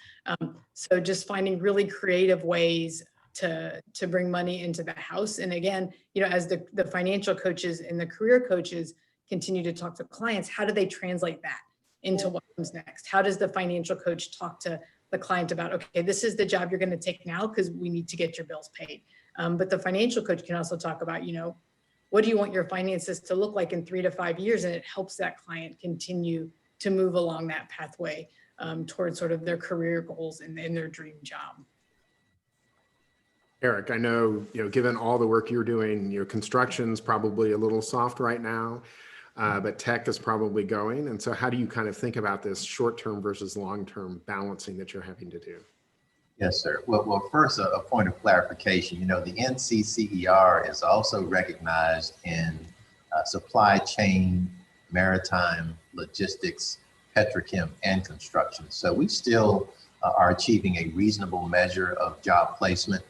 So just finding really creative ways to bring money into the house. And again, as the financial coaches and the career coaches continue to talk to clients, how do they translate that into what comes next? How does the financial coach talk to the client about, okay, this is the job you're going to take now because we need to get your bills paid. But the financial coach can also talk about, what do you want your finances to look like in 3 to 5 years? And it helps that client continue to move along that pathway towards sort of their career goals and their dream job. Eric, I know, given all the work you're doing, construction's probably a little soft right now, but tech is probably going. And so how do you kind of think about this short-term versus long-term balancing that you're having to do? Yes, sir. Well, first, a point of clarification. The NCCER is also recognized in supply chain, maritime, logistics, petrochem, and construction. So we still are achieving a reasonable measure of job placement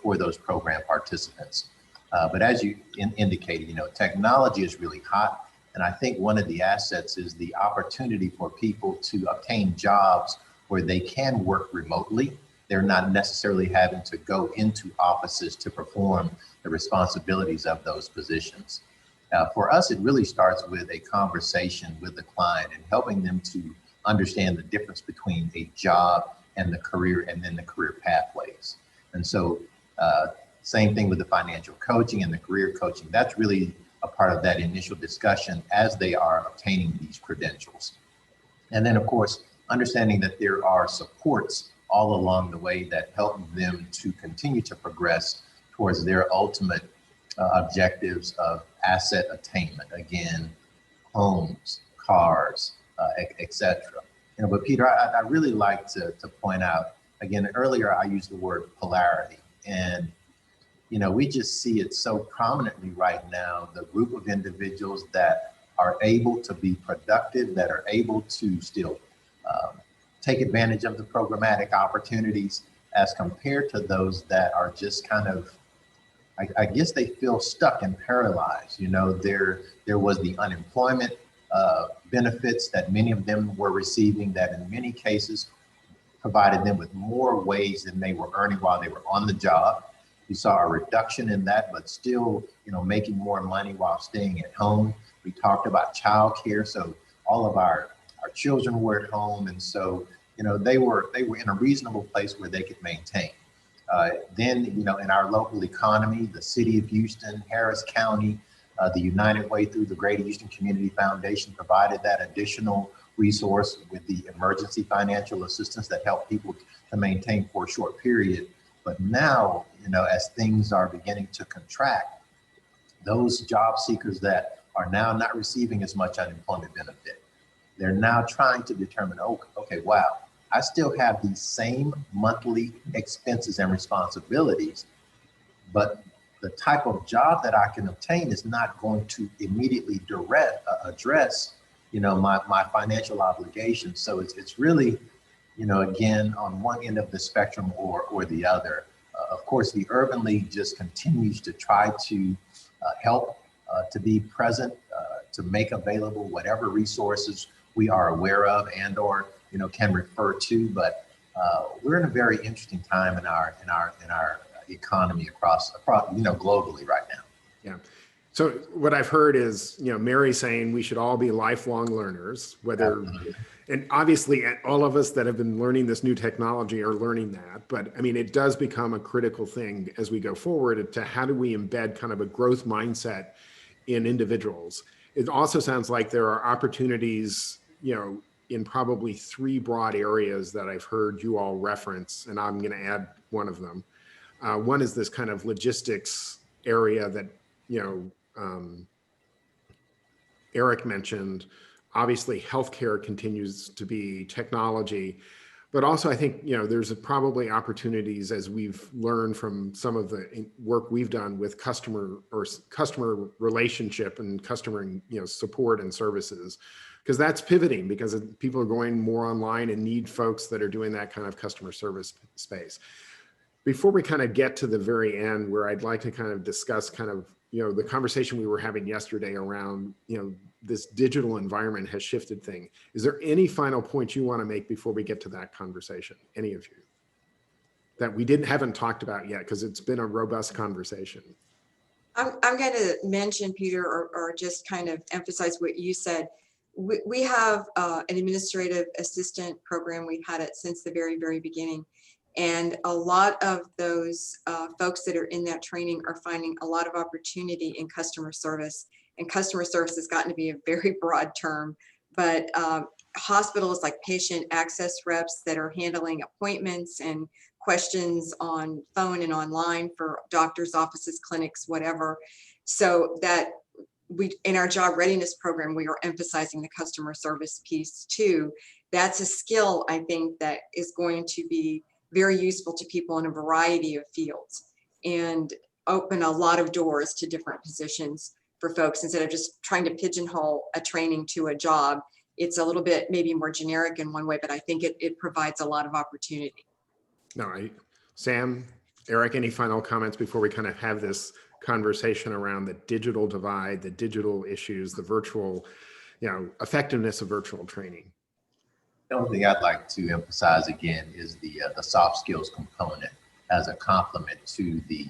for those program participants. But as you indicated, technology is really hot. And I think one of the assets is the opportunity for people to obtain jobs where they can work remotely. They're not necessarily having to go into offices to perform the responsibilities of those positions. For us, it really starts with a conversation with the client and helping them to understand the difference between a job and the career, and then the career pathways. And so same thing with the financial coaching and the career coaching. That's really a part of that initial discussion as they are obtaining these credentials. And then, of course, understanding that there are supports all along the way that help them to continue to progress towards their ultimate objectives of asset attainment. Again, homes, cars, etc. But Peter, I really like to point out, again, earlier I used the word polarity, and we just see it so prominently right now, the group of individuals that are able to be productive, that are able to still take advantage of the programmatic opportunities, as compared to those that are just kind of, I guess they feel stuck and paralyzed. There was the unemployment benefits that many of them were receiving, that in many cases provided them with more ways than they were earning while they were on the job. We saw a reduction in that, but still, making more money while staying at home. We talked about childcare, so all of our children were at home, and so they were in a reasonable place where they could maintain. Then in our local economy, the city of Houston, Harris County, the United Way through the Greater Houston Community Foundation provided that additional resource with the emergency financial assistance that helped people to maintain for a short period. But now, as things are beginning to contract, those job seekers that are now not receiving as much unemployment benefit, they're now trying to determine, okay, wow, I still have these same monthly expenses and responsibilities, but the type of job that I can obtain is not going to immediately address, my financial obligations. So it's really, again, on one end of the spectrum or the other. Of course, the Urban League just continues to try to help to be present, to make available whatever resources we are aware of and or can refer to. But we're in a very interesting time in our economy across globally right now. Yeah. So what I've heard is, Mary saying we should all be lifelong learners, whether, and obviously all of us that have been learning this new technology are learning that, but I mean, it does become a critical thing as we go forward to how do we embed kind of a growth mindset in individuals. It also sounds like there are opportunities, in probably 3 broad areas that I've heard you all reference, and I'm going to add one of them. One is this kind of logistics area that, Eric mentioned. Obviously, healthcare continues to be technology, but also I think, there's probably opportunities, as we've learned from some of the work we've done with customer relationship and customer, support and services, because that's pivoting, because people are going more online and need folks that are doing that kind of customer service space. Before we kind of get to the very end, where I'd like to kind of discuss the conversation we were having yesterday around, this digital environment has shifted things. Is there any final points you want to make before we get to that conversation? Any of you that we haven't talked about yet, because it's been a robust conversation? I'm going to mention, Peter, or just kind of emphasize what you said. We have an administrative assistant program. We've had it since the very, very beginning. And a lot of those folks that are in that training are finding a lot of opportunity in customer service. And customer service has gotten to be a very broad term, but hospitals like patient access reps that are handling appointments and questions on phone and online for doctors' offices, clinics, whatever. So that in our job readiness program, we are emphasizing the customer service piece too. That's a skill, I think, that is going to be very useful to people in a variety of fields and open a lot of doors to different positions for folks. Instead of just trying to pigeonhole a training to a job, it's a little bit maybe more generic in one way, but I think it provides a lot of opportunity. All right. Sam, Eric, any final comments before we kind of have this conversation around the digital divide, the digital issues, the virtual, effectiveness of virtual training? The only thing I'd like to emphasize again is the soft skills component as a complement to the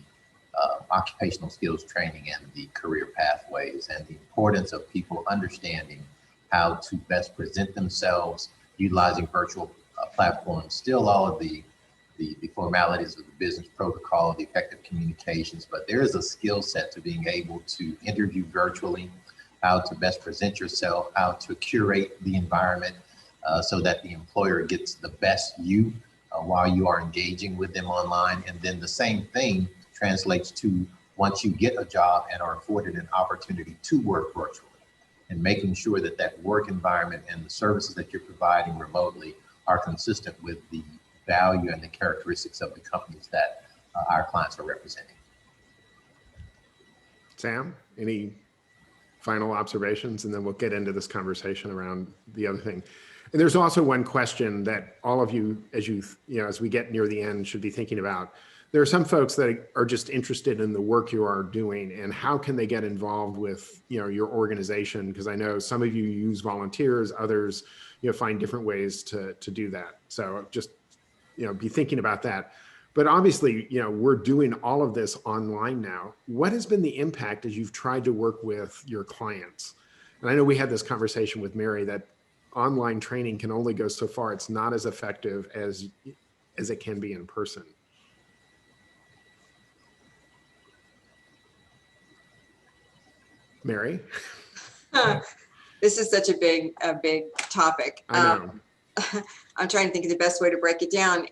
occupational skills training and the career pathways, and the importance of people understanding how to best present themselves, utilizing virtual platforms, still all of the formalities of the business protocol, the effective communications, but there is a skill set to being able to interview virtually, how to best present yourself, how to curate the environment so that the employer gets the best you while you are engaging with them online. And then the same thing translates to once you get a job and are afforded an opportunity to work virtually, and making sure that that work environment and the services that you're providing remotely are consistent with the value and the characteristics of the companies that our clients are representing. Sam, any final observations? And then we'll get into this conversation around the other thing. And there's also one question that all of you, as we get near the end, should be thinking about. There are some folks that are just interested in the work you are doing, and how can they get involved with, your organization? Because I know some of you use volunteers, others, find different ways to do that. So just, be thinking about that. But obviously, we're doing all of this online now. What has been the impact as you've tried to work with your clients? And I know we had this conversation with Mary that online training can only go so far. It's not as effective as it can be in person. Mary? This is such a big topic. I know. I'm trying to think of the best way to break it down.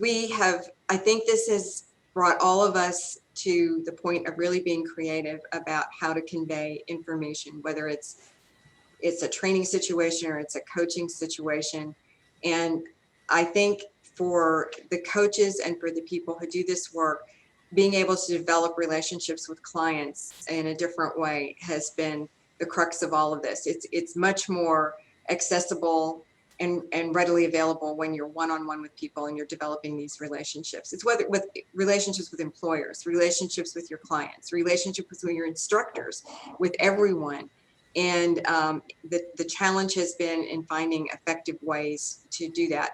I think this has brought all of us to the point of really being creative about how to convey information, whether it's a training situation or it's a coaching situation. And I think for the coaches and for the people who do this work, being able to develop relationships with clients in a different way has been the crux of all of this. It's much more accessible and readily available when you're one-on-one with people and you're developing these relationships. It's whether with relationships with employers, relationships with your clients, relationships with your instructors, with everyone. And the challenge has been in finding effective ways to do that.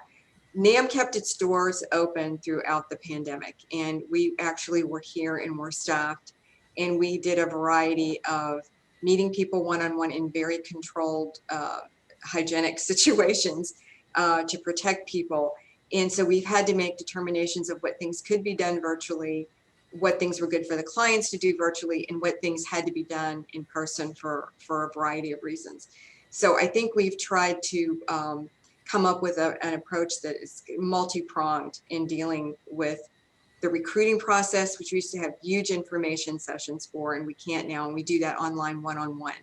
NAM kept its doors open throughout the pandemic, and we actually were here and were staffed, and we did a variety of meeting people one-on-one in very controlled, hygienic situations to protect people. And so we've had to make determinations of what things could be done virtually, what things were good for the clients to do virtually, and what things had to be done in person for a variety of reasons. So I think we've tried to come up with an approach that is multi-pronged in dealing with the recruiting process, which we used to have huge information sessions for, and we can't now, and we do that online one-on-one.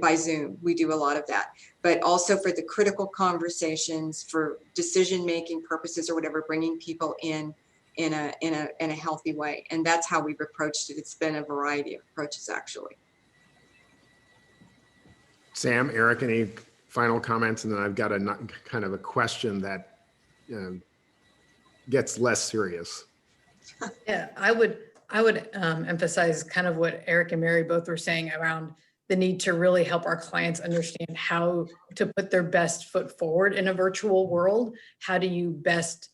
by Zoom. We do a lot of that, but also for the critical conversations, for decision-making purposes or whatever, bringing people in a healthy way. And that's how we've approached it. It's been a variety of approaches, actually. Sam, Eric, any final comments? And then I've got a kind of a question that gets less serious. Yeah, I would emphasize kind of what Eric and Mary both were saying around the need to really help our clients understand how to put their best foot forward in a virtual world. How do you best,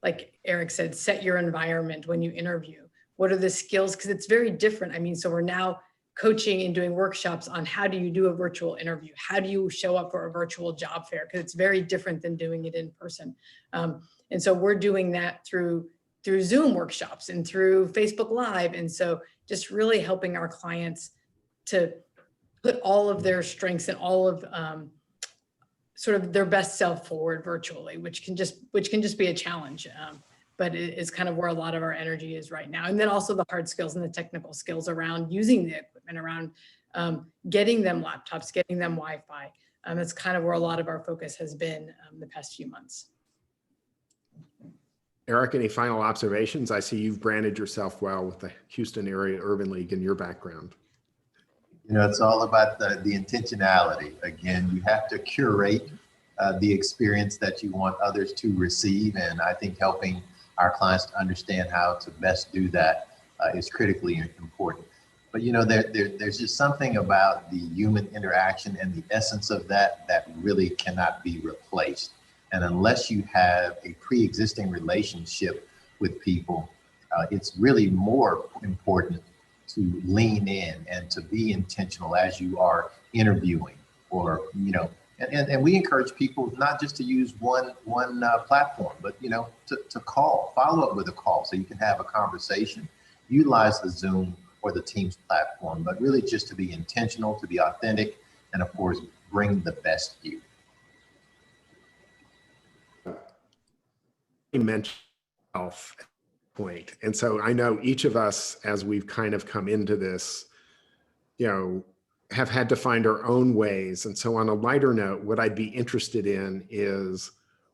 like Eric said, set your environment when you interview? What are the skills? Because it's very different. I mean, so we're now coaching and doing workshops on how do you do a virtual interview? How do you show up for a virtual job fair? Because it's very different than doing it in person. And so we're doing that through Zoom workshops and through Facebook Live. And so just really helping our clients to put all of their strengths and all of sort of their best self forward virtually, which can just be a challenge. But it is kind of where a lot of our energy is right now. And then also the hard skills and the technical skills around using the equipment, around getting them laptops, getting them Wi-Fi. That's kind of where a lot of our focus has been the past few months. Eric, any final observations? I see you've branded yourself well with the Houston Area Urban League in your background. You know, it's all about the intentionality. Again, you have to curate the experience that you want others to receive. And I think helping our clients to understand how to best do that is critically important. But, you know, there's just something about the human interaction and the essence of that really cannot be replaced. And unless you have a pre-existing relationship with people, it's really more important to lean in and to be intentional as you are interviewing, or, you know, and we encourage people not just to use one platform, but, you know, to follow up with a call so you can have a conversation, utilize the Zoom or the Teams platform, but really just to be intentional, to be authentic, and of course, bring the best you. You mentioned health point. And so I know each of us, as we've kind of come into this, you know, have had to find our own ways. And so on a lighter note, what I'd be interested in is,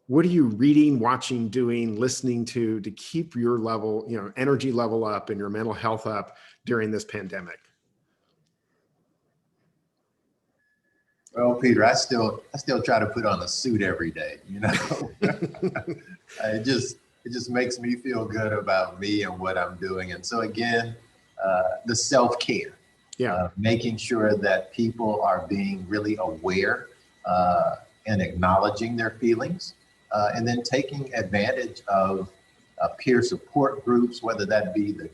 what are you reading, watching, doing, listening to keep your level, you know, energy level up and your mental health up during this pandemic? Well, Peter, I still try to put on a suit every day, you know. It just makes me feel good about me and what I'm doing. And so again, the self-care, making sure that people are being really aware and acknowledging their feelings, and then taking advantage of peer support groups, whether that be the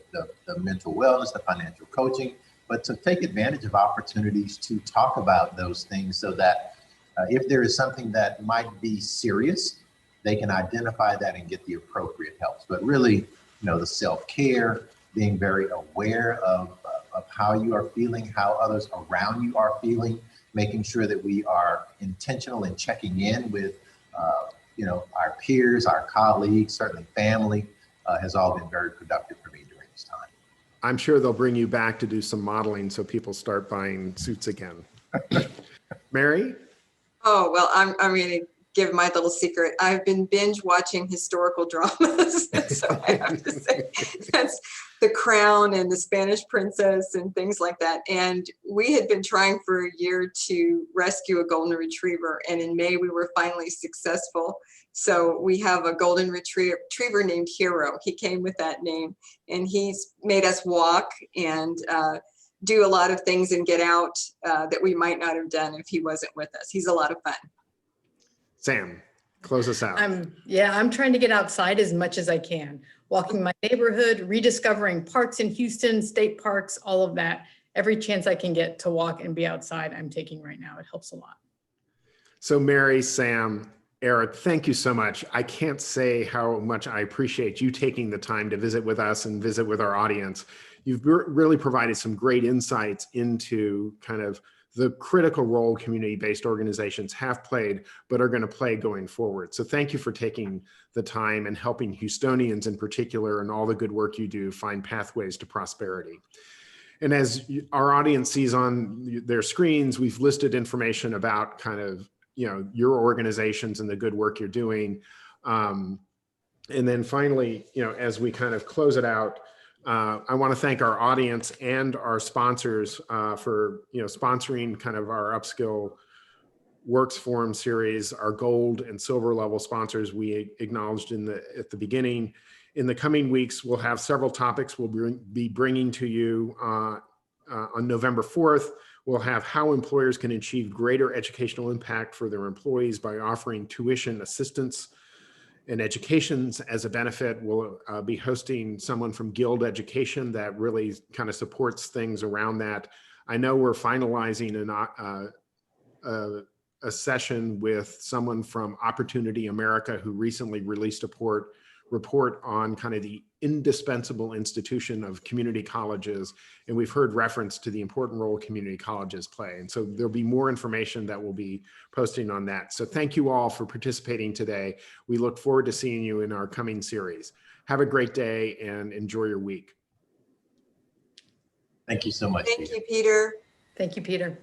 mental wellness, the financial coaching, but to take advantage of opportunities to talk about those things so that if there is something that might be serious, they can identify that and get the appropriate help. But really, you know, the self-care, being very aware of how you are feeling, how others around you are feeling, making sure that we are intentional in checking in with, you know, our peers, our colleagues, certainly family, has all been very productive for me during this time. I'm sure they'll bring you back to do some modeling so people start buying suits again. Mary? Oh, well, I'm going to give my little secret. I've been binge watching historical dramas. So I have to say, that's The Crown and The Spanish Princess and things like that. And we had been trying for a year to rescue a golden retriever. And in May, we were finally successful. So we have a golden retriever named Hero. He came with that name, and he's made us walk and do a lot of things and get out that we might not have done if he wasn't with us. He's a lot of fun. Sam, close us out. I'm trying to get outside as much as I can. Walking my neighborhood, rediscovering parks in Houston, state parks, all of that. Every chance I can get to walk and be outside, I'm taking right now. It helps a lot. So Mary, Sam, Eric, thank you so much. I can't say how much I appreciate you taking the time to visit with us and visit with our audience. You've really provided some great insights into kind of the critical role community-based organizations have played, but are going to play going forward. So thank you for taking the time and helping Houstonians in particular, and all the good work you do, find pathways to prosperity. And as our audience sees on their screens, we've listed information about kind of, your organizations and the good work you're doing. And then finally, as we kind of close it out, I want to thank our audience and our sponsors for, sponsoring kind of our UpSkill Works Forum series. Our gold and silver level sponsors we acknowledged at the beginning. In the coming weeks, we'll have several topics we'll be bringing to you. On November 4th, we'll have how employers can achieve greater educational impact for their employees by offering tuition assistance and educations as a benefit. We'll be hosting someone from Guild Education that really kind of supports things around that. I know we're finalizing a session with someone from Opportunity America who recently released a report on kind of the indispensable institution of community colleges. And we've heard reference to the important role community colleges play. And so there'll be more information that we'll be posting on that. So thank you all for participating today. We look forward to seeing you in our coming series. Have a great day and enjoy your week. Thank you so much. Thank you, Peter. Thank you, Peter.